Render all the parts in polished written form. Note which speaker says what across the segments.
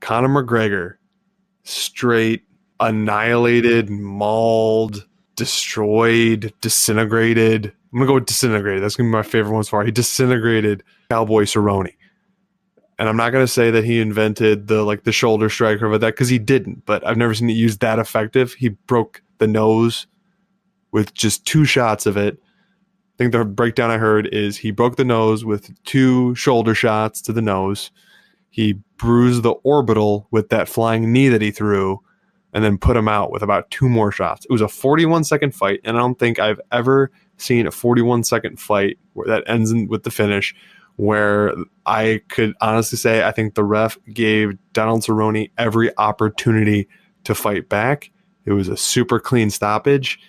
Speaker 1: Conor McGregor straight annihilated, mauled, destroyed, disintegrated. I'm going to go with disintegrated. That's going to be my favorite one so far. He disintegrated Cowboy Cerrone. And I'm not going to say that he invented the shoulder strike or that, because he didn't, but I've never seen it used that effective. He broke the nose with just 2 shots of it. I think the breakdown I heard is he broke the nose with 2 shoulder shots to the nose. He bruised the orbital with that flying knee that he threw, and then put him out with about 2 more shots. It was a 41-second fight, and I don't think I've ever seen a 41-second fight where that ends with the finish, where I could honestly say I think the ref gave Donald Cerrone every opportunity to fight back. It was a super clean stoppage,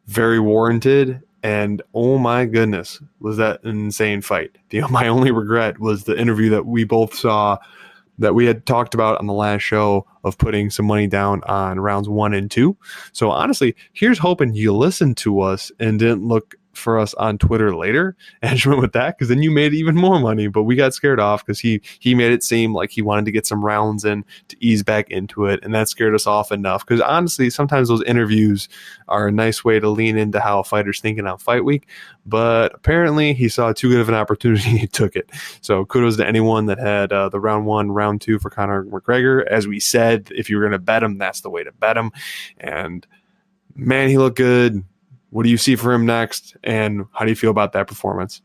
Speaker 1: very warranted, and oh my goodness, was that an insane fight. My only regret was the interview that we both saw that we had talked about on the last show of putting some money down on rounds 1 and 2. So honestly, here's hoping you listened to us and didn't look for us on Twitter later and just went with that, because then you made even more money. But we got scared off because he made it seem like he wanted to get some rounds in to ease back into it, and that scared us off enough, because honestly sometimes those interviews are a nice way to lean into how a fighter's thinking on fight week. But apparently he saw too good of an opportunity, he took it. So kudos to anyone that had the round 1, round 2 for Conor McGregor. As we said, if you were going to bet him, that's the way to bet him. And man, he looked good. What do you see for him next, and how do you feel about that performance?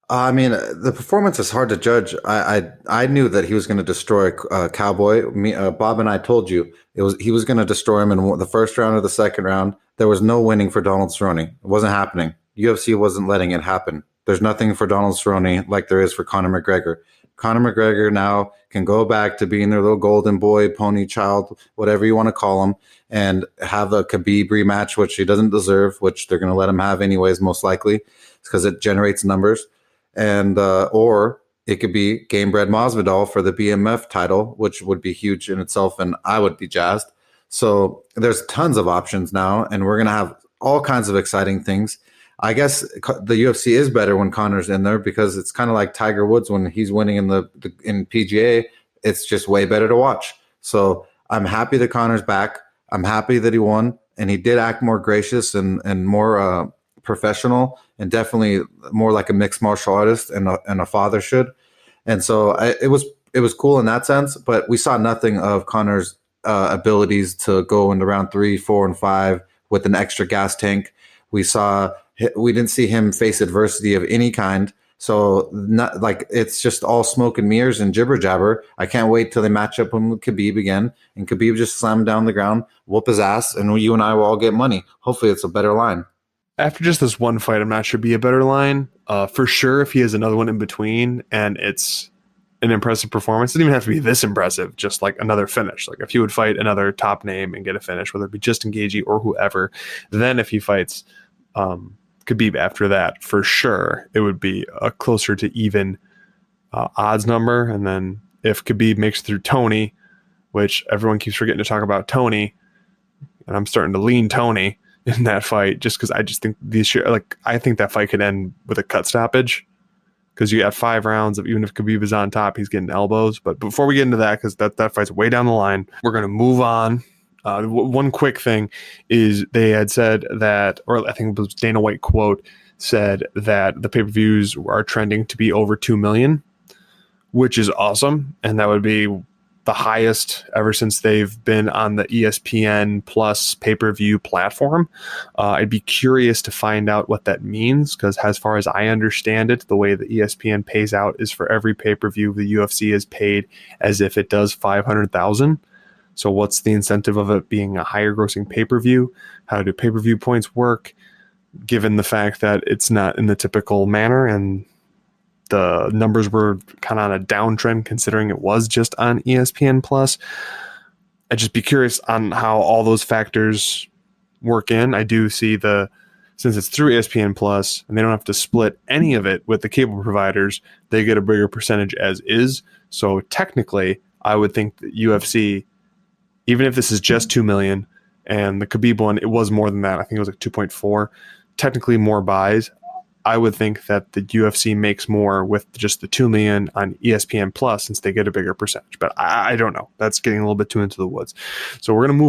Speaker 2: I mean, the performance is hard to judge. I knew that he was going to destroy Cowboy. Bob and I told you he was going to destroy him in the first round or the second round. There was no winning for Donald Cerrone. It wasn't happening. UFC wasn't letting it happen. There's nothing for Donald Cerrone like there is for Conor McGregor. Conor McGregor now can go back to being their little golden boy, pony child, whatever you want to call him, and have a Khabib rematch, which he doesn't deserve, which they're going to let him have anyways, most likely, because it generates numbers. And or it could be Gamebred Masvidal for the BMF title, which would be huge in itself, and I would be jazzed. So there's tons of options now, and we're going to have all kinds of exciting things. I guess the UFC is better when Conor's in there, because it's kind of like Tiger Woods when he's winning in PGA. It's just way better to watch. So I'm happy that Conor's back. I'm happy that he won, and he did act more gracious and more professional, and definitely more like a mixed martial artist and a father should. And so it was cool in that sense. But we saw nothing of Conor's abilities to go into round 3, 4, and 5 with an extra gas tank. We didn't see him face adversity of any kind. So not like it's just all smoke and mirrors and jibber jabber. I can't wait till they match up with Khabib again, and Khabib just slam him down the ground, whoop his ass, and you and I will all get money. Hopefully it's a better line.
Speaker 1: After just this one fight, I'm not sure be a better line. For sure, if he has another one in between and it's an impressive performance, it doesn't even have to be this impressive, just like another finish. Like if he would fight another top name and get a finish, whether it be Justin Gaethje or whoever, then if he fights Khabib after that, for sure, it would be a closer to even odds number. And then if Khabib makes it through Tony, which everyone keeps forgetting to talk about Tony, and I'm starting to lean Tony in that fight, just because I just think I think that fight could end with a cut stoppage, because you got 5 rounds of, even if Khabib is on top, he's getting elbows. But before we get into that, because that fight's way down the line, we're going to move on. One quick thing is they had said that, or I think it was Dana White quote, said that the pay-per-views are trending to be over 2 million, which is awesome. And that would be the highest ever since they've been on the ESPN Plus pay-per-view platform. I'd be curious to find out what that means, because as far as I understand it, the way the ESPN pays out is for every pay-per-view the UFC is paid as if it does 500,000. So what's the incentive of it being a higher grossing pay-per-view? How do pay-per-view points work, given the fact that it's not in the typical manner, and the numbers were kind of on a downtrend considering it was just on ESPN Plus? I'd just be curious on how all those factors work in. I do see since it's through ESPN Plus and they don't have to split any of it with the cable providers, they get a bigger percentage as is. So technically, I would think that UFC, even if this is just 2 million, and the Khabib one, it was more than that. I think it was like 2.4, technically more buys. I would think that the UFC makes more with just the 2 million on ESPN Plus since they get a bigger percentage. But I don't know. That's getting a little bit too into the woods. So we're going to move